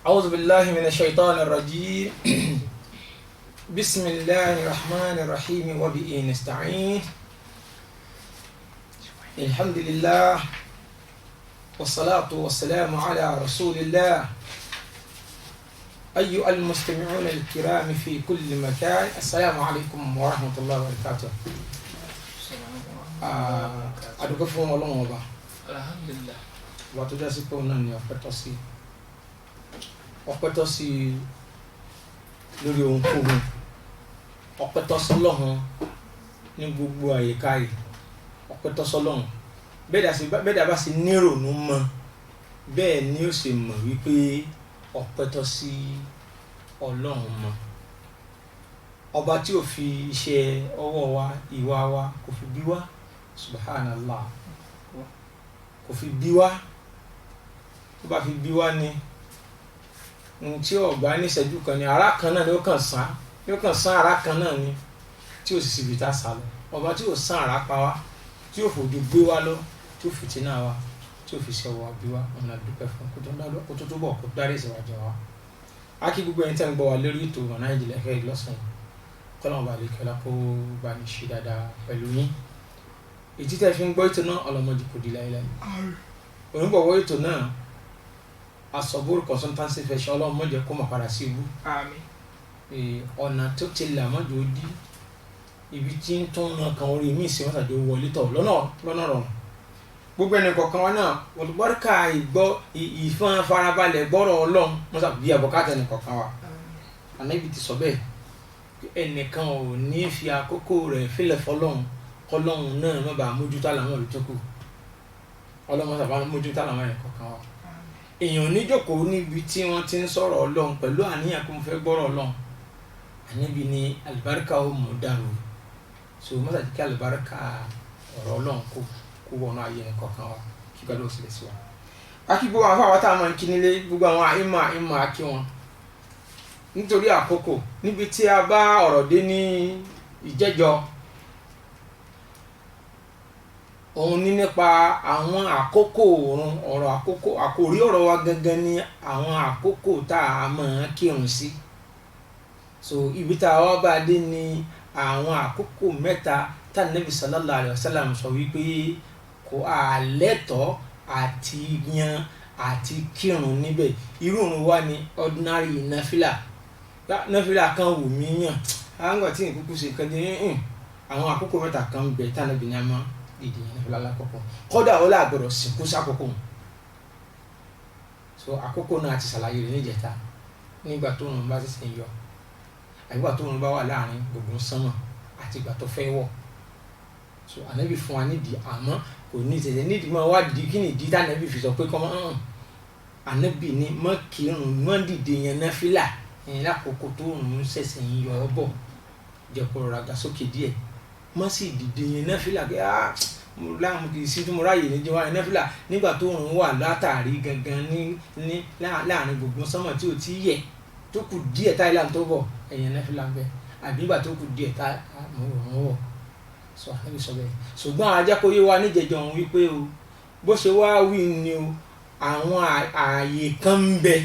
أعوذ بالله من الشيطان الرجيم بسم الله الرحمن الرحيم وبه نستعين الحمد لله والصلاة والسلام على رسول الله أيها المستمعون الكرام في كل مكان السلام عليكم ورحمة الله وبركاته adúgbò fún Ọlọ́run ọba alhamdulillah ọba tó dá sí pé òun náà ni ọpẹ́ tọ́ sí lórí ohunkóhun ọpẹ́ tọ́ sọ́lọ́run ní gbogbo àyíká yìí ọpẹ́ tọ́ sọ́lọ́run bẹ́ẹ̀ dá bá sì nírònú mọ́ bẹ́ẹ̀ ni ó sì mọ̀ wípé ọpẹ́ tọ́ sí Ọlọ́run mọ́ ọba tí ò fi iṣẹ́ ọwọ́ wa ìwà wa kò fi bí wá subhanallah kò fi bí wá tó bá fi bí wá ni ohun tí ọgbà ní ìṣẹ́jú kan ni ara kan náà ni ó kàn sán ara kan náà ni tí ó sì síbi tá a sá lọ ọba tí ó sán ara pa wá tí ó fòjú gbé wá lọ tí ó fìtínà wá tí ó fi ṣe ọwọ́ bí wá ọ̀nà dúpẹ́ fún kó tó tó bọ̀ kó dárí ìṣèwájú wa á kí gbogbo ẹni tẹ́ ń gbọ́ wa lórí ètò ọ̀nà ìjìnlẹ̀ fẹ́ lọ́sàn-án kọ́lọ́mù balẹ̀ kẹ́lá kó bá ní ṣe dáadáa pẹ̀lú yín ètí tẹ́ fi ń gbọ́ ètò náà ọlọ́mọdé kò di láéláé onígbọ̀wọ́ ètò náà asọ̀bùrù consultancy fẹ́ ṣe ọlọ́mọdé kó máa padà sí ibú ọ̀nà tó ti là mọ́jọ́ dí ibi tí ń tún náà kan orí mi ìsìn wọn tàbí wọlé tọ̀ lọ́nà rọrùn gbogbo ẹnì kọ̀ọ̀kan wa náà olùgbọ́dọ̀ká ìgbọ́ ìfọ̀n farabalẹ̀ gbọ́rọ̀ Ọlọ́run mọ́sà bí àbọ̀kátà ẹnì kọ̀ọ̀kan wa Ànábì ti sọ bẹ́ẹ̀ ẹnìkan ò ní fi àkókò rẹ̀ fílẹ̀ fọlọ́run kọlọ́run náà má bàa mójútó àlàmọ́ ìlú tó kù Ọlọ́run sábà mójútó àlàmọ́ ẹnì kọ̀ọ̀kan wa èèyàn oníjókòó níbi tí wọ́n ti ń sọ̀rọ̀ Ọlọ́run pẹ̀lú àníyàn kó mo fẹ́ gbọ́rọ̀ Ọlọ́run Ànábì ní àlùbáríkà ó mọ̀ dàrú so mọ́sà jẹ́ kí àlùbáríkà ọ̀rọ̀ Ọlọ́run kó wọnú ayé ẹnì kọ̀ọ̀kan wa kí gbàdúrà sílẹ̀ sí wa. akí gbogbo àwọn afáwọn táwọn máa ń kí nílé gbogbo àwọn àìmọ̀ akí wọn nítorí àkókò níbi tí a bá ọ̀rọ̀ dé ní ìjẹ́jọ́ òun ní nípa àwọn àkókò ọ̀rọ̀ àkókò àkòrí ọ̀rọ̀ wa gangan ní àwọn àkókò tá a máa kírun sí so ibi tá a wá bá dé ní àwọn àkókò mẹ́ta tá Nábì sallallahu alaihi wasallam sọ wípé kò àlẹ́tọ̀ àti yan àti kírun níbẹ̀ irú òun wá ní ordinary náfìlà kan wù mí yàn àwọn tí ìkúkú ṣe kan dé àwọn àkókò mẹ́ta kan ń bẹ tá Nábì ní a máa dìde náfìlà lákòókò kódà ó lágbọ́dọ̀ sìnkú sákòókò so àkókò náà ti ṣàlàyé rẹ̀ níjẹta nígbà tó òun bá ṣẹ̀ṣẹ̀ yọ àgbà tó òun bá wà láàrin gbogbo sánmà àti ìgbà tó fẹ́ wọ̀ so Ànábì fún wa nídìí àmọ́ kò ní ìṣẹ̀lẹ̀ nídìí máa wá dìde kí ni ìdí tá Ànábì fi sọ pé kọ́mọ́ Ànábì ní mọ́ kírun mọ́ dìde yẹn náfìlà ẹ̀yìn lákòókò tó òun ṣẹ̀ṣẹ̀ ń yọ ọ́ bọ̀ jẹ́ kó rọra ga sókè díẹ̀ mọ́ sì dìde yẹn náfìlà pé mo láàmú kì í sí tí mo ráyè ní jẹun náfìlà nígbà tó òun wà látàrí gangan ní láàrin gbogbo sánmà tí ò tí yẹ tó kù díẹ̀ táyìlá tó bọ̀ ẹ̀yìn náfìlà ń bẹ àbí nígbà tó kù díẹ̀ tá mo wọ̀ sọ Ànábì sọ bẹ́ẹ̀ ṣùgbọ́n ajákòóyé wa níjẹ̀jọ́ òun wípé o bó ṣe wá wí ni o àwọn ààyè kan ń bẹ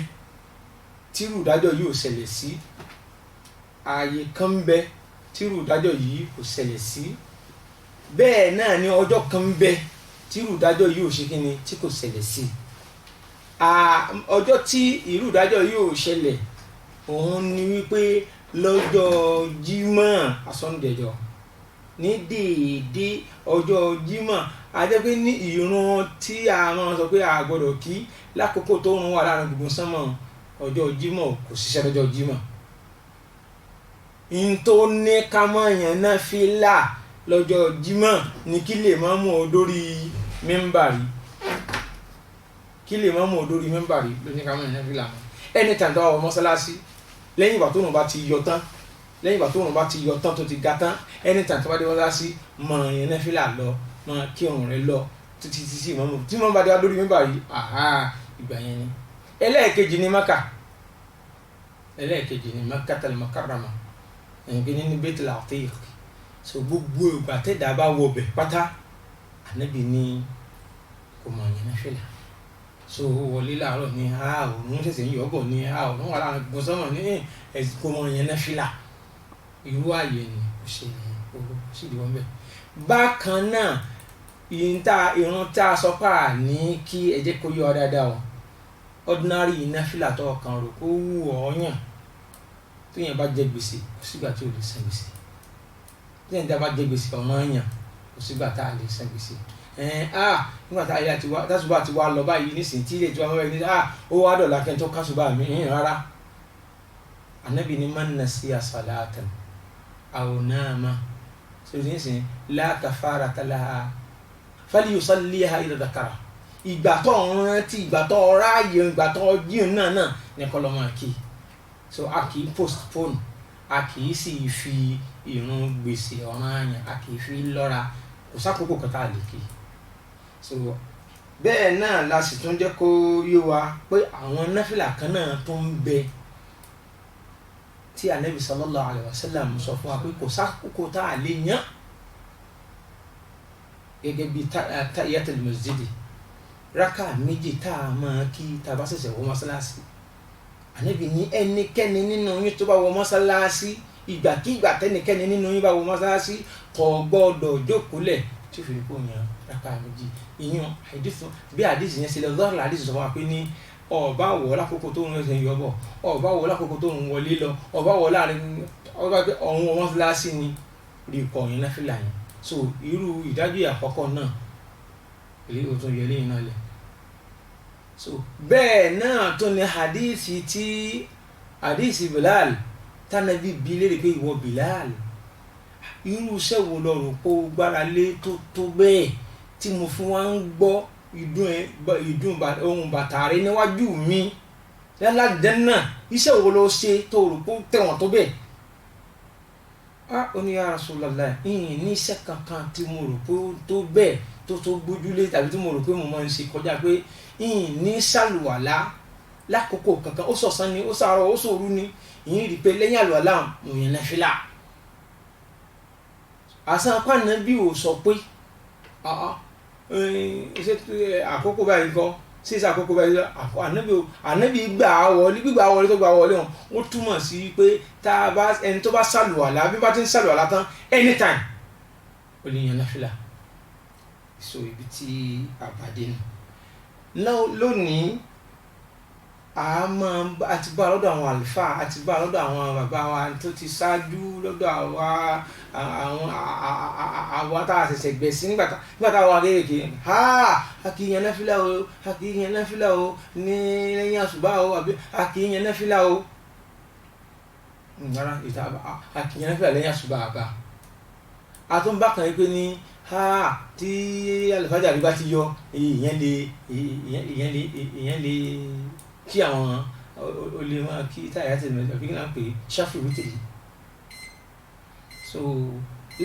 tírú ìdájọ́ yìí ò ṣẹlẹ̀ sí ààyè kan ń bẹ tírú ìdájọ́ yìí kò ṣẹlẹ̀ sí bẹ́ẹ̀ náà ni ọjọ́ kan ń bẹ tírú ìdájọ́ yìí ò ṣe kí ni tí kò ṣẹlẹ̀ sí ọjọ́ tí irú ìdájọ́ yìí ò ṣẹlẹ̀ òun ni wípé lọ́jọ́ Jímọ̀ asọ́ndẹ̀jọ́ ní déédé ọjọ́ Jímọ̀ ajẹ́ pé ní ìrun tí a máa sọ pé a gbọ́dọ̀ kí lákòókò tó ń wà láàrin gbogbo sánmọ̀ ọjọ́ Jímọ̀ kò ṣiṣẹ́ lọ́jọ́ Jímọ̀ n tó ní ká mọ̀ yẹn náfìlà lọ́jọ́ Jímọ̀ ní kí lè má mú ọ dórí mímbàrí ló ní ká mọ̀ yẹn náfìlà ẹni tàn tó wà mọ́sálásí lẹ́yìn ìgbà tó nù bá ti yọ tán tó ti ga tán ẹni tàn tó bá dé mọ́sálásí mọ̀ yẹn náfìlà lọ mọ̀ kí ọ̀run rẹ lọ títí tí wọ́n bá dé lórí mímbàrí ìgbà yẹn ni ẹlẹ́ẹ̀kejì ní Makkatul Mukarrama ẹ̀yìnkí ní Baitul Atiq so gbogbo ìgbà tẹ́dà bá wọ bẹ̀ pátá Ànábì ní kò mọ̀ yẹn náfìlà so wọlé láàárọ̀ ní òun ṣẹ̀ṣẹ̀ ń yọ̀bọ̀ ní òun wà láàrin gbọ́sọ́mọ̀ ní kó mọ yẹn náfìlà irú ààyè ni kò ṣe ìdíwọ́ ń bẹ̀. bákan náà ìrun tá a sọ pé ní kí ẹ jẹ́ kó yọ ọ dáadáa o ordinary náfìlà tó kàn rò kó wù ọ́ yàn tó yẹn bá jẹ gbèsè kò sígbà tí ò lè san gbèsè tó yẹn bá jẹ gbèsè ọ̀ràn yàn kò sígbà tá a lè san gbèsè nígbà tá a yà tásùbà ti wá lọ báyìí nísìnyí tí ilé ìtura wọn báyìí ní ó wá dọ̀là kẹ́ tó kásùbà mi rárá Ànábì ní man nasiya salatan aw nama sọdí nísìnyí la kafarata laha falyusalliha idha dhakara ìgbà tó ń rántí ìgbà tó ráàyè ìgbà tó jíun náà ní kọlọmọ kì í so a kì í postpone a kì í sì fi ìrun gbèsè ọ̀ranyàn a kì í fi lọ́ra kò sákòókò kan tá a lè kí i so bẹ́ẹ̀ náà la sì tún jẹ́ kó yé wa pé àwọn náfìlà kan náà tó ń bẹ tí Ànábì sallallahu alaihi wasallam sọ fún wa pé kò sákòókò tá a lè yàn gẹ́gẹ́ bí tahiyatul masjidi rákà méjì tá a máa kí tá a bá ṣẹ̀ṣẹ̀ wọ mọ́sálásí Ànábì ní ẹnikẹ́ni nínú yín tó bá wọ mọ́sálásí ìgbàkígbà tẹ́nikẹ́ni nínú yín bá wọ mọ́sálásí kò gbọ́dọ̀ jókòólẹ̀ tí ó fi kó yan rákà méjì ìyún bí àdìsí yẹn ṣe lọ lọ́rọ̀ àdìsí sọ fún wa pé ní ọba wọ̀ lákòókò tó ń rẹ̀ yọ̀bọ̀ ọba wọ̀ lákòókò tó ń wọlé lọ ọba wọ̀ láàrin ọba pé ọ̀hún wọn fúláṣí ni rí kọ̀ yẹn náfìlà yẹn so irú ìdájọ́ àkọ́kọ́ náà èyí ò tún yẹ lẹ́yìn náà lẹ̀ so bẹ́ẹ̀ náà tó ní àdìsí Bilal tánàbí bi léèrè pé ìwọ Bilal irú iṣẹ́ wo lọ rò pé o gbára lé tó bẹ́ẹ̀ tí mo fún wa ń gbọ́ ìdún ohun bàtà rẹ níwájú mi lálàjẹ́ náà iṣẹ́ wo lọ ṣe tó rò pé tẹ̀wọ̀n tó bẹ́ẹ̀ ó ní ya Rasulullah ìyìn ní iṣẹ́ kankan tí mo rò pé tó bẹ́ẹ̀ tó gbójúlé tàbí tí mo rò pé mo máa ń ṣe kọjá pé ìyìn ní ṣàlùwàlá lákòókò kankan ó sọ̀sán ni ó sàárọ̀ ó sòru ni ìyìn rí i pé lẹ́yìn àlùwàlá mo yẹn náfìlà àṣà pàánà bí ò sọ pé àkókò báyìí kọ́ sí àkókò báyìí ànábì gbígbà wọlé tó gbà wọlé wọn ó túmọ̀ sí pé tá a bá ẹni tó bá ṣàlùwàlá bí bá ti ń ṣàlùwàlá tán anytime ó lè yan náfìlà so ibi tí àbàdé nù lónìí àti bá lọ́dọ̀ àwọn àlùfáà àti bá lọ́dọ̀ àwọn bàbá wa tó ti ṣáájú lọ́dọ̀ àwa tá a ṣẹ̀ṣẹ̀ gbẹ̀ sí nígbà tá a wà kéèké a kì í yan náfìlà o a kì í yan náfìlà o ní lẹ́yìn àṣùbà o àbí a kì í yan náfìlà o rárá a kì í yan náfìlà lẹ́yìn àṣùbà àbá a tún bá kàn yí pé ní tí àlùfáàjà rí bá ti yọ ìyẹn lè kí àwọn olè máa kí táyà tẹ̀lé mẹ́ta bí náà pé ṣáfù wítìrì so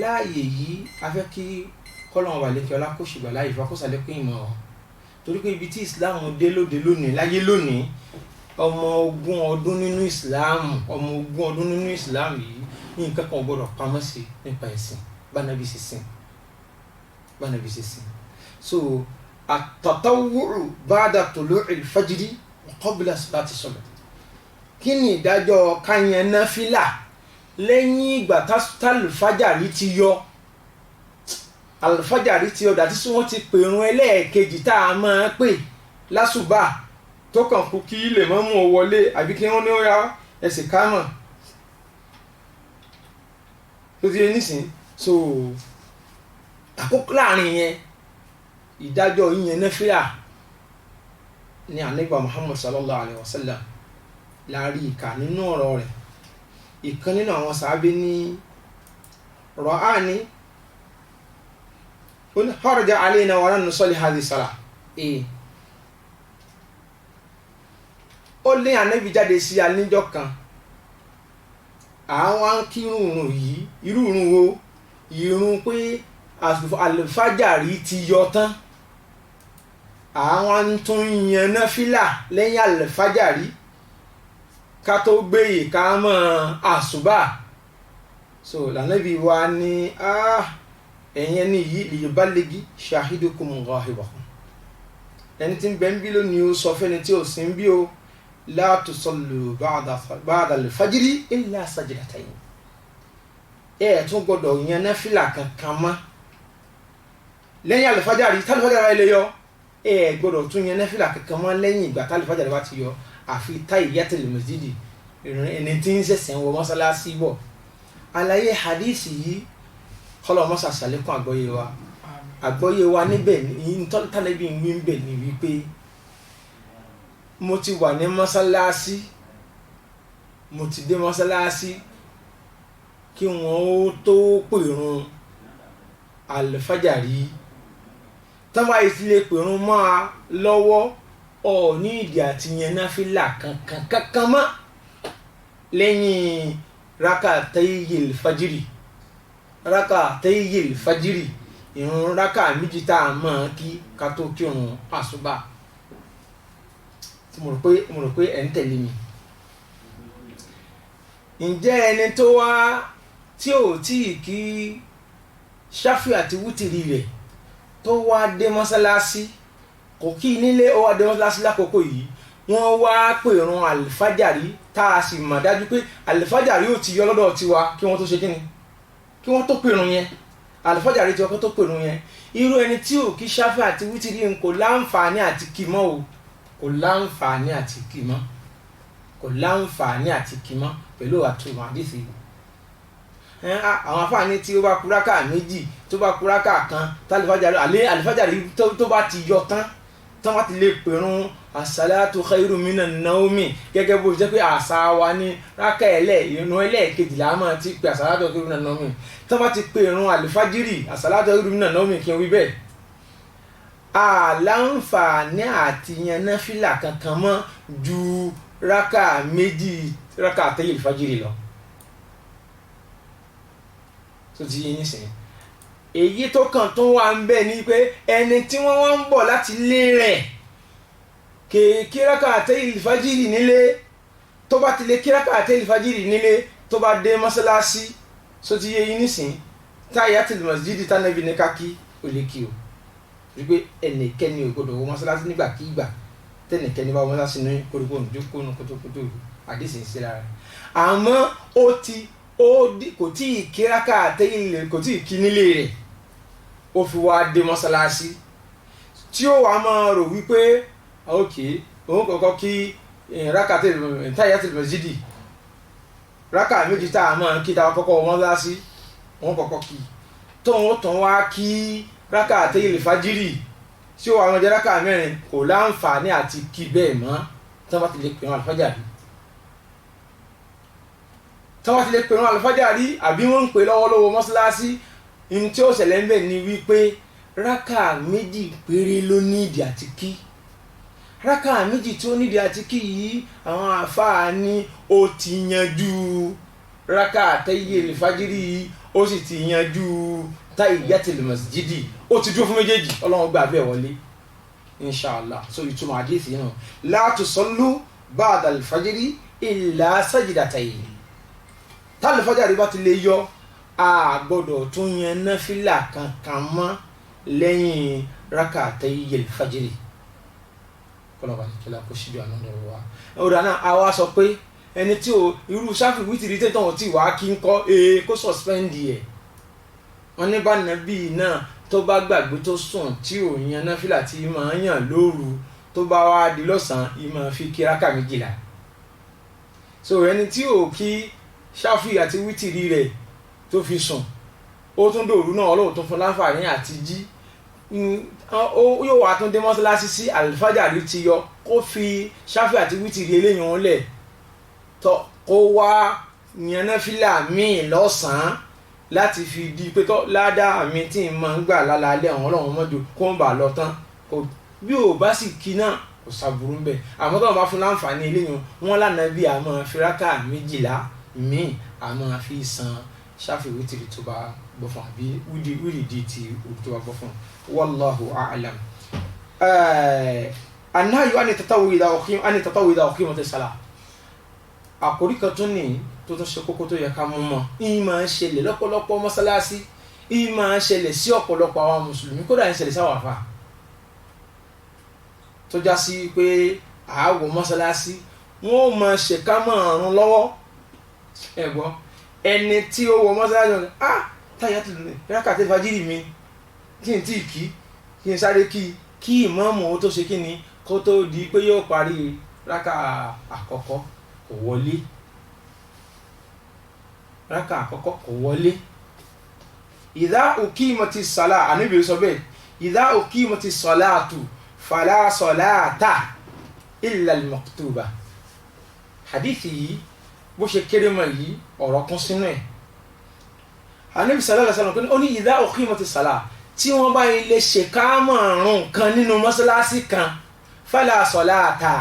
láàyè yìí a fẹ́ kí kọ́lọ́mù wà lẹ́kẹ́ ọlá kó ṣùgbọ́n láàyè ìfakọ́sálẹ́kùn ìmọ̀ ọ́ torí pé ibi tí Islam dé lóde lónìí láyé lónìí ọmọ 20 ọdún nínú Islam yìí ní nǹkan kan gbọ́dọ̀ pamọ́ sí nípa ẹ̀sìn bánabi ṣe sìn so at-tatawwu' ba'da tulu'il fajri qabla salati subh kí ni ìdájọ́ káyàn náfìlà lẹ́yìn ìgbà tálùfájàrí ti yọ àlùfájàrí ti yọ dàtí sí wọ́n ti pèrún ẹlẹ́ẹ̀kejì tá a máa pè lásùbà tó kàn kú kí lè mọ́ mú ọ wọlé àbí kí wọ́n ní ó yá ẹsẹ̀ kámọ̀ tó ti yẹ nísìn so àkókò láàrin yẹn ìdájọ́ yíyan náfìlà ní ànábì Muhammad sallallahu alaihi wasallam láàrin ìkà nínú ọ̀rọ̀ rẹ̀ ìkan nínú àwọn sàábé ní ra'ani kharaja alayna wa lam nusalli hadhihi salah ó lé ànábì jáde sí alíjọ́ kan àwọn kírun yìí irú ìrun wo ìrun pé àlùfájàrí ti yọ tán àwọn tún yan náfìlà lẹ́yìn àlùfájàrí ká tó gbé ìkámọ́ àsùbà so lànàbí wa ní ẹ̀yẹn ní yìí lè bá legi shahidukum ghahibakum ẹni tí ń bẹ ń bí lónìí ó sọ fẹ́ni tí ò sí ń bí o la tusallu ba'da al-fajri illa sajdatayn. Tún gbọ́dọ̀ yan náfìlà kankan mọ́ lẹ́yìn àlùfájàrí tí àlùfájàrí ilé yọ. Gbọ́dọ̀ tún yan náfìlà kankan mọ́ lẹ́yìn ìgbà tí àlùfájàrí bá ti yọ àfi tahiyyatul masjidi ẹni tí ń ṣẹ̀ṣẹ̀ wọ mọ́sálásí bọ̀. Àlàyé hadisi yìí kọ́lọ̀ mọ́sá ṣàlékún àgbọ́yé wa níbẹ̀ ní tọ́lítàlẹ́bí ń wí ń bẹ̀ ní wípé mo ti wà ní mọ́sálásí, mo ti dé mọ́sálásí kí wọ́n ó tó pèrun àlùfájàrí. tán bá yìí ti lè pèrun mọ́ a lọ́wọ́ ní ìdí àti yẹn náfìlà kankan mọ́ lẹ́yìn rakatayil fajiri ìrun rákà méjì tá a mọ̀ kí ká tó kírun àsùbá. mo rò pé ẹ̀ ń tẹ̀lé mi. ǹjẹ́ ẹni tó wá tí ò tí ì kí ṣáfì àti wútìrì rẹ̀ tó wá dé mọ́sálásí kò kí nílé, ó wá dé mọ́sálásí lákòókò yìí wọ́n wá pèrun àlùfájàrí tá a sì mọ̀ dájú pé àlùfájàrí ò ti yọ lọ́dọ̀ tiwa kí wọ́n tó ṣe kíni, kí wọ́n tó pèrun yẹn. àlùfájàrí ti ọkọ tó pèrun yẹn, irú ẹni tí ò kí ṣáfì àti wútìrì ń kò láǹfààní àti kí mọ́ o, kò láǹfààní àti kí mọ́, kò láǹfààní àti kí mọ́ pẹ̀lú àtúmọ̀ àdìsí. àwọn afáàní tí ó bá kù rákà méjì tó bá kù rákà kan àlùfájàrí tó bá ti yọ tán bá ti lè pèrun as-salatu khairu minan nawmi gẹ́gẹ́ bó jẹ́ pé àṣà wa ní rákà ìrun ẹlẹ́ẹ̀kejì là máa ti pè as-salatu khairu minan nawmi. tán bá ti pèrun àlùfájìrì as-salatu khairu minan nawmi kí n wí bẹ́ẹ̀. àlàǹfààní àti yan náfìlà kankan mọ́ ju rákà méjì rakatayil fajiri lọ. tó ti yé nísìnyí. èyí tó kàn tó wà ń bẹ ni pé ẹni tí wọ́n wá ń bọ̀ láti lé rẹ̀ kí rakatayil fajiri nílé, tó bá ti lè kí rakatayil fajiri nílé tó bá dé mọ́sálásí. tó ti yé nísìnyí. tahiyatul masjidi tánàbí ní ká kí ó lè kí o. wípé ẹnìkẹ́ni ò gbọdọ̀ wọ mọ́sálásí nígbàkigbà tẹ́nìkẹ́ni bá wọ́n mọ́sálásí ní koríko nìjókòó nù kótókótó àdìsí ń ṣe lára. àmọ́ kò tí ì kí rakatayil, kò tí ì kí nílé rẹ̀ ó fi wá dé mọ́sálásí tí ó wàá máa rò wípé òun kọ́kọ́ kí tahiyatul masjidi rákà méjì tá a máa kí tá a kọ́kọ́ wọ mọ́sálásí òun kọ́kọ́ kí tóun tán wá kí rakatayil fajiri tí ó wà wọn jẹ́ rákà mẹ́rin kò láǹfààní àti kí bẹ́ẹ̀ mọ́ tí wọ́n bá ti lè pè wọn àlùfájàrí. tí wọ́n bá ti lè pè wọn àlùfájàrí àbí wọ́n ń pè lọ́wọ́lọ́wọ́ mọ́sálásí, ní tí ó ṣẹlẹ̀ ń bẹ̀ ni wípé rákà méjì péré ló ní ìdí àti kí. rákà méjì tí ó ní ìdí àti kí yìí àwọn àfáà ní ó ti yanjú rakatayil fajiri yìí, ó sì ti yanjú tahiyyatul masjidi, ó ti dúró fún méjèèjì. ọlọ́run gbà bẹ́ẹ̀ wọlé inshallah. so ìtumọ̀ àdéhìí náà la tusallu ba'da al-fajri illa sajdatayn. tálùfájàrí bá ti lè yọ a gbọ́dọ̀ tún yan náfìlà kankan mọ́ lẹ́yìn rakatayil fajiri. kọ́lọ́ba ní kílá kó ṣíjú àná lọ́wọ́ wa. ọ̀rọ̀ náà a wá sọ pé ẹni tí irú ṣáfì wítìrí tẹ́tàn wọn tí wàá kí ń kọ́ kó sọ̀spẹ́ndì ẹ̀. wọ́n ní bá nàbí náà tó bá gbàgbé tó sùn tí ò yan náfìlà tí máa ń yàn lóru tó bá wá di lọ́sàn-án ìmọ̀ fi kí rákà méjìlá. so ẹni tí ò kí ṣáfì àti wítìrí rẹ̀ tó fi sùn ó tún dòru náà ọlọ́run tó fún láǹfààní àti jí yóò wá tún dé mọ́sálásí sí àlùfájàrí ti yọ kó fi ṣáfì àti wítìrí eléyìí wọn lẹ̀ kó wá yan náfìlà míì lọ́sàn-án láti fi di pé ládàá mi tí n máa ń gbà lálẹ́ àwọn ọlọ́run mọ́jọ kó ń bà lọ tán bí ò bá sì kí náà kò sàbùrú bẹ́ẹ̀. àmọ́ tó wọn bá fún láǹfààní eléyìí wọn lánàá bí a máa fi rákà méjìlá míì a máa fi san ṣáfì wítìrì tó bá gbọ́ fún àbí wíìdì tí tó bá gbọ́ fún wallahu a'lam. an-nahyu an tatawwu idha uqimat as-salah. àkórí kan tún ní tó tún ṣe kókó tó yẹ ká mú mọ́ ìyí máa ń ṣẹlẹ̀ lọ́pọ̀lọpọ̀ mọ́sálásí, ìyí máa ń ṣẹlẹ̀ sí ọ̀pọ̀lọpọ̀ àwọn mùsùlùmí, kódà ń ṣẹlẹ̀ sáwọn àfà. tó já sí pé àáwọ̀ mọ́sálásí wọ́n ò mọ ṣèkámọ̀ ọ̀run lọ́wọ́ ẹ̀gbọ́n ẹni tí ó wọ mọ́sálásí wọn táyà tó lè rákàtí fajiri mi kí n tí kí n sáré kí ìmáàmù ó tó ṣe kí ni kó tó di pé yóò parí rákà àkọ́kọ́ kò wọlé rákà àkọ́kọ́ kò wọlé ìdá uqimati sàlá àníbi sọ bẹ́ẹ̀ ìdá uqimati salatu fala salata illa al-maktuba hadithi yìí bó ṣe kéré mọ́ yìí ọ̀rọ̀ kún sínú ẹ̀ àníbi sallallahu alaihi wasallam ó ní ìdá uqimati sàlá tí wọ́n bá ilé ṣe káàmọ̀rún kan nínú mọ́sálásí kan fala salata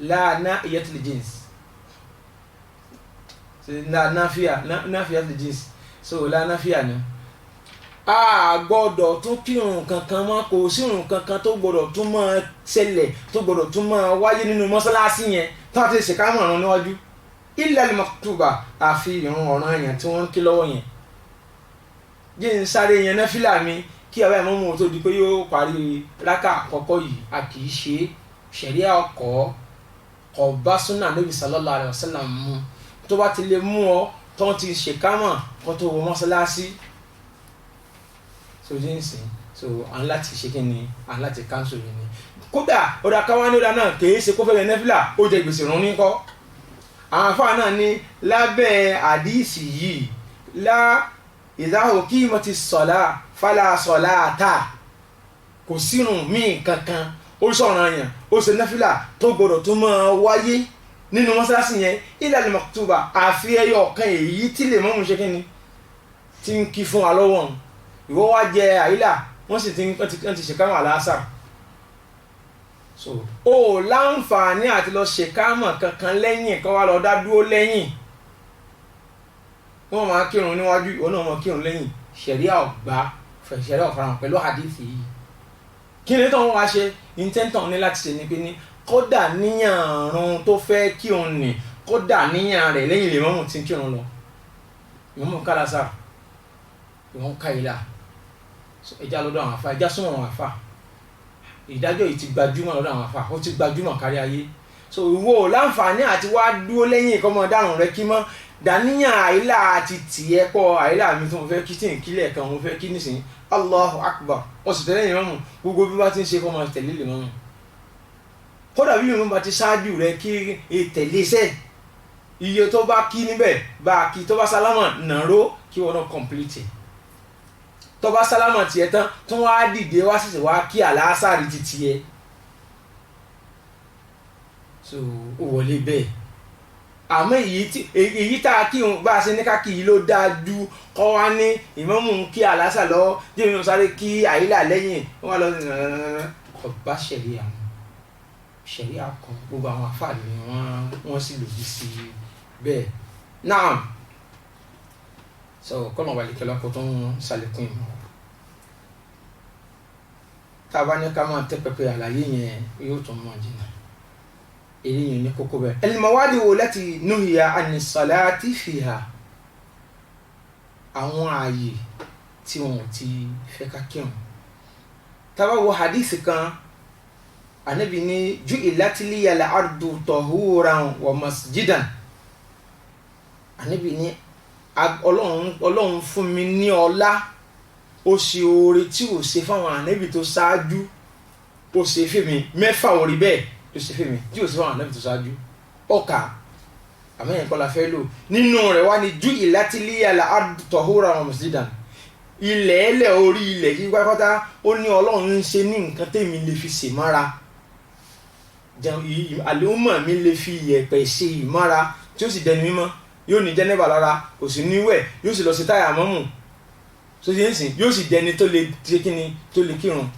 la nahiyatul jins nafiyatul jins so la nafiya ni a gbọ́dọ̀ tún kírun kankan mọ́ kò sí irun kankan tó gbọ́dọ̀ tún máa ṣẹlẹ̀ tó gbọ́dọ̀ tún máa wáyé nínú mọ́sálásí yẹn tó àti ṣe káàmọ̀rún níwájú illa al-maktuba àfi ìrun ọ̀ranyàn tí wọ́n ń kí lọ́wọ́ yẹn jẹ́ ń sáré yẹn náfìlà mi kí àbá ìmọ̀mù tó di pé yóò parí rákà àkọ́kọ́ yìí a kì í ṣe ṣẹ̀ríà ọkọ̀ bá súnà Nábì sallallahu alaihi wasallam mú tó bá ti lè mú ọ tó ti ṣèkámọ̀ kó tó wọ mọ́sálásí so jíǹsì so à ń láti ṣe kí ni à ń láti káńsù yìí ni kódà ọ̀dà káwá ní ọ̀dà náà kì í ṣe kó fẹ́ yẹn náfìlà ó jẹ gbèsè rún ní kọ́ àwọn afáà náà ní lábẹ́ àdíìsì yìí idha uqimati ssalah fala salata kò sírun míì kankan ó sọ̀rọ̀ yẹn ó ṣe náfìlà tó gbọdọ̀ tó máa wáyé nínú mọ́sálásí yẹn illa al-maktuba àfi ẹyọ kan èyí tí lè mọ́mú ṣe kí ni tí ń kí fún wa lọ́wọ́ ìwọ wá jẹ àyílà wọ́n sì ti ṣèkámọ̀ àlásà so ó láǹfààní àti lọ ṣèkámọ̀ kankan lẹ́yìn kan wá lọ dá dúró lẹ́yìn wọ́n máa kírun níwájú ìwọ náà máa kírun lẹ́yìn ṣẹ̀ríà ọ̀gbá ṣẹ̀ríà ọ̀farahàn pẹ̀lú hadith yìí kí ni tó ń wá ṣe intenton ní láti ṣe ni pé ní kódà níyàn àrùn tó fẹ́ kírun nì kódà níyàn rẹ̀ lẹ́yìn lè mọ́mù tí ń kírun lọ ìmọ̀mù kálásà ìwọ̀n káyìlá ẹja lọ́dọ̀ àwọn afá ẹja súnmọ́ àwọn afá ìdájọ́ yìí ti gbajúmọ̀ lọ́dọ̀ àwọn afá ó ti gbajúmọ̀ kárí ayé so ìwọ láǹfààní àti wá dúró lẹ́yìn ìkọ́mọ dárùn rẹ kí mọ́ dàníyàn àìlà àti tìẹ́ pọ̀ àìlà mi tó mo fẹ́ kí tí n kílẹ̀ kan mo fẹ́ kí nísìnyí Allahu Akbar wọ́n sì tẹ́lẹ̀ ìmọ̀mù gbogbo bí bá ti ń ṣe kọ́ máa tẹ̀lé lè mọ́mù kódà bí ìmọ̀mù bá ti ṣáájú rẹ kí tẹ̀lé iṣẹ́ iye tó bá kí níbẹ̀ bá kí tó bá sálámà nàró kí wọn náà complete tó bá sálámà tiẹ̀ tán tó wá dìde wá sì wá kí àlàásàrì ti tiẹ̀ so ó wọlé bẹ́ẹ̀ àmọ́ èyí tá a kí òun bá a ṣe ní ká kí yìí ló dáa ju kọ́ wá ní ìmámù kí àlásà lọ díẹ̀ nínú sáré kí àyílà lẹ́yìn wọ́n wá lọ kọ̀ bá ṣẹ̀ríà ṣẹ̀ríà kan gbogbo àwọn afáàlì ni wọ́n sì lòdì sí bẹ́ẹ̀ náà so kọ́nà wà lẹ́kẹ́ lọ́kọ̀ tó ń ṣàlékún ìmọ̀ tá a bá ní ká máa tẹ́ pẹpẹ àlàyé yẹn yóò tún mọ̀ jìnnà èyí ní kókó bẹ́ẹ̀. al-mawadi allati nuhiya ani salati fiha àwọn ààyè tí wọn ò ti fẹ́ ká kírun tá bá wo hadith kan Ànábì ní ju'ilat liya al-ardu tahuran wa masjidan Ànábì ní Ọlọ́run fún mi ní ọlá ó ṣe oore tí ò ṣe fáwọn ànábì tó ṣáájú ó ṣe fèmí mẹ́fà orí bẹ́ẹ̀ tó ṣe fèmí tí ò ṣe fáwọn ànábì tó ṣáájú ọkà àmẹ́yìn kọ́ la fẹ́ lò nínú rẹ̀ wá ní ju'ilat liya al-ardu tahuran wa masjidan ilẹ̀ ẹlẹ̀ orí ilẹ̀ yìí pátápátá ó ní Ọlọ́run ń ṣe ní nǹkan tèmi lè fi ṣèmára àlùmọ̀ mi lè fi iyẹ̀pẹ̀ ṣe ìmára tí ó sì dẹni mímọ́ yóò ní jẹ́nẹ́bà lára kò sí níwẹ̀ yóò sì lọ sí táyà mọ́mù tó ti ń sìn yóò sì dẹni tó lè ṣe kíni tó lè kírun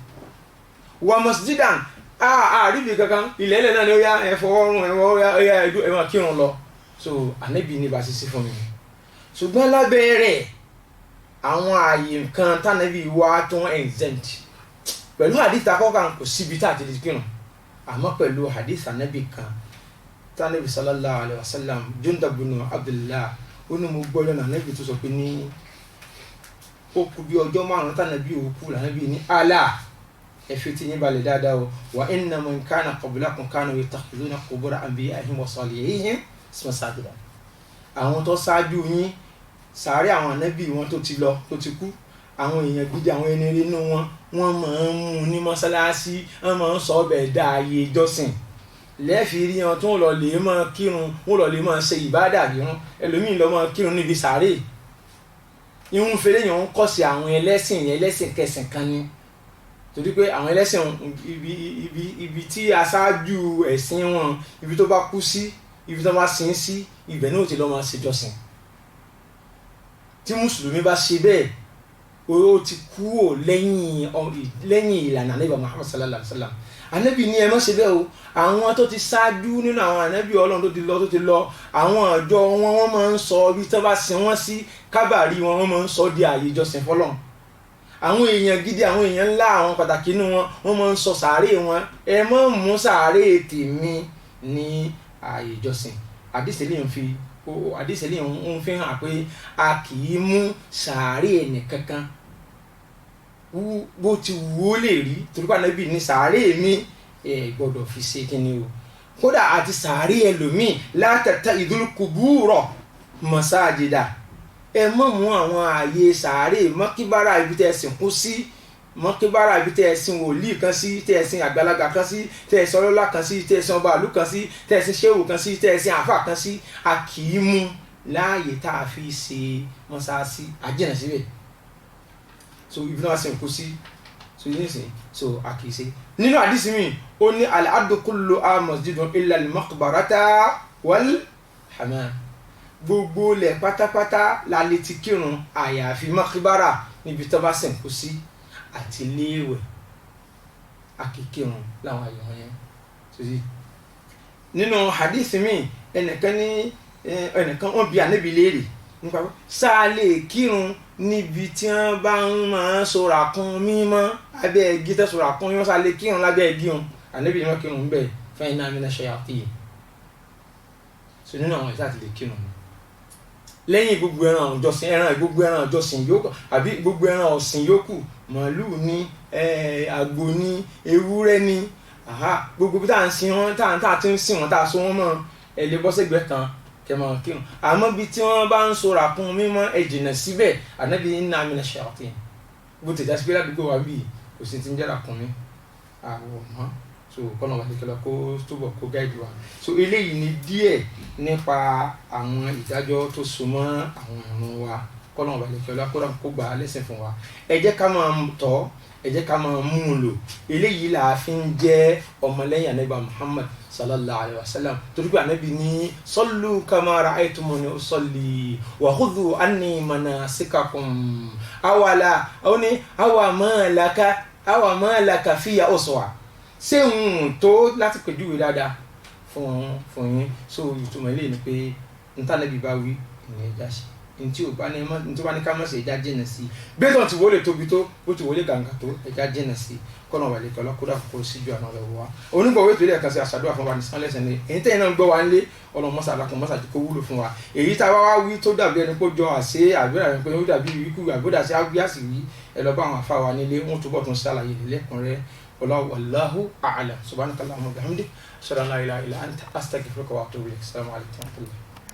wà masjidan àríbi kankan ilẹ̀ ẹlẹ̀ náà ni ó yá ẹ̀fọwọ́rùn ẹ̀wọ̀n kírun lọ so ànábì ní bá ṣe sí fún mi ṣùgbọ́n lábẹ́ rẹ̀ àwọn ààyè nǹkan tánàbí wá tó ń exempt pẹ̀lú hadith akọ́kàn kò síbi tá àti lè kírun àmọ́ pẹ̀lú hadith ànábì kan tánàbí sallallahu alayhi wa sallam Jundab bin Abdullah ó ní mo gbọ́ lọ́nà ànábì tó sọ pé ní ó kù bí ọjọ́ márùn-ún tánàbí òkú lànábì ní Allah ẹ fi ti yín balẹ̀ dáadáa o wa inna man kana qablakum kanu yattakhidhuna qubura anbiya'ihim wa salihihim masajida. Àwọn tó ṣáájú yín sàárè àwọn ànábì wọn tó ti lọ tó ti kú, àwọn èèyàn gidi àwọn ẹni rí inú wọn máa ń mú ní mọ́sálásí, wọ́n máa ń sọ ọbẹ̀ dá ààyè ìjọsìn. Lẹ́ẹ̀fì rí wọn tó ń lọ lè máa kírun, wọ́n lọ lè máa ṣe ìbádà gírun, ẹlòmíì lọ máa kírun níbi sàárè. Ìhun fèrè yẹn ń kọ́ sí àwọn ẹlẹ́sìn kẹsìn kan ni, torí pé àwọn ẹlẹ́sìn ibi tí aṣáájú ẹ̀sìn wọn ibi tó bá kú sí, ibi tó bá sin sí, ibẹ̀ náà ti lọ́ máa ṣèjọsìn. Tí mùsùlùmí bá ṣe bẹ́ẹ̀ ó ti kúrò lẹ́yìn ìlànà Ànábì Muhammad sallallahu alaihi wasallam. Ànábì ní ẹ má ṣe bẹ́ẹ̀ o, àwọn tó ti ṣáájú nínú àwọn ànábì Ọlọ́run tó ti lọ àwọn ọjọ́ wọn máa ń sọ ibi tó bá sin wọ́n sí kábàárì wọn máa ń sọ di ààyè ìjọsìn fọ́lọ́run. Àwọn èèyàn gidi àwọn èèyàn ńlá àwọn pàtàkì inú wọn máa ń sọ sàárè wọn, ẹ má mú sàárè tèmi ní ààyè ìjọsìn. Àdìsẹ́lẹ̀ ń fi hàn pé a kì í mú sàárè ẹnìkankan bó ti wù ó lè rí, torí pé Ànábì ní sàárè mi gbọ́dọ̀ fi ṣe kíni o. Kódà àti sàárè ẹlòmíì la tattakhidhul qubura masajida, ẹ mọ̀ mú àwọn ààyè sàárè mọ́kíbára ibi tẹ́ ẹ sìnkú sí, mọ́kíbára ibi tẹ́ ẹ sin wòlíì kan sí, tẹ́ ẹ sin àgbàlagbà kan sí, tẹ́ ẹ sin ọlọ́lá kan sí, tẹ́ ẹ sin ọba ìlú kan sí, tẹ́ ẹ sin ṣéwù kan sí, tẹ́ ẹ sin àfà kan sí, a kì í mú láàyè tá a fi ṣe mọ́sáàsì àjẹ́nà síbẹ̀. So ibi náà sìnkú sí, so yìí nìsín, so a kì í ṣe. Nínú àdìsí mi ó ní al-ardu kulluha masjidun illa al-maqbarata wal hamam. Gbogbo lẹ̀ pátápátá la lè ti kírun àyàfi mọ́kíbára níbi tó bá sìnkú sí àti léèwẹ̀ akíkírun láwọn àyè wọn yẹn. Nínú hadith mi ẹnìkan wọ́n bi Ànábì léèrè nípa sáà lè kírun níbi tí wọ́n bá ń máa sọ̀rọ̀ àkún mímọ́ abẹ́ igi tó sọ̀rọ̀ àkún mímọ́ sáà lè kírun lábẹ́ igi wọn. Ànábì ni wọ́n kírun bẹ́ẹ̀ fa inna mina shayatin. So nínú àwọn ìṣe àti lè kírun lẹ́yìn gbogbo ẹran ìjọsìn yòókù àbí gbogbo ẹran ọ̀sìn yòókù, màálùú ní àgbò ní ewúrẹ́ ní gbogbo bí tá à ń sin wọn tá à ti ń sìn wọn tá a so wọn mọ́ ẹ lè bọ́ sẹ́gbẹ̀ẹ́ kan kẹmọ kírun. Àmọ́ bí tí wọ́n bá ń so ràkún mímọ́ ẹ jìnnà síbẹ̀. Ànábì inna mina shayatin. Bó ti jásí pé ládùúgbò wa bíi kò sí ti ń jẹ́ ràkún mi àwọ̀ mọ́, so kọ́nà wà lẹ́kẹ́lá kó túbọ̀ kó gáìdì wa. So eléyìí ni díẹ̀ nípa àwọn ìdájọ́ tó so mọ́ àwọn ìrun wa. Kọ́nà wà lẹ́kẹ́lá kó gbà á lẹ́sìn fún wa. Ẹ jẹ́ ká máa tọ́, ẹ jẹ́ ká máa mú un lò. Eléyìí là á fi ń jẹ́ ọmọlẹ́yìn Ànábì Muhammad sallallahu alaihi wasallam, torí pé Ànábì ní sallu kama ra'aytumuni usalli wa khudhu anni manasikakum awa ma laka fiya uswa. Ṣé ń tó láti pèjúwe dáadáa fún yín. So ìtumọ̀ ilé ni pé ntànàbí bá wí ìyẹn ẹja sí, ntí ò bá ní ká má ṣe ẹja jìnnà sí, bẹ́ẹ̀ tó ti wọlé tóbi tó bó ti wọlé gàǹgà tó ẹja jìnnà sí. Kọ́nà wà lè kọ́lá kódà kó síjú àná rẹ̀ wá. Onígbọ̀wé tó lè kàn sí àṣàdúrà fún wa ní sanlẹ̀sẹ̀ ní èyí tẹ́yìn náà ń gbọ́ wa nílé ọlọ́run mọ́sá alákùn mọ́sá kó wúlò fún wa. Èyí tá a wá wí tó dàbí ẹni pé jọ àṣẹ àgbẹ̀rẹ̀ rẹ̀ pé ó dàbí wíkú àgbẹ̀dà sí àgbẹ̀sì wí ẹ lọ bá àwọn afá wa nílé wọn túbọ̀ tún ṣàlàyé lẹ́kùnrẹ́. Wallahu a'lam. Subhanakallahumma wa bihamdik ashhadu an la ilaha illa anta astaghfiruka wa atubu ilaik. Assalamu alaikum wa rahmatullah.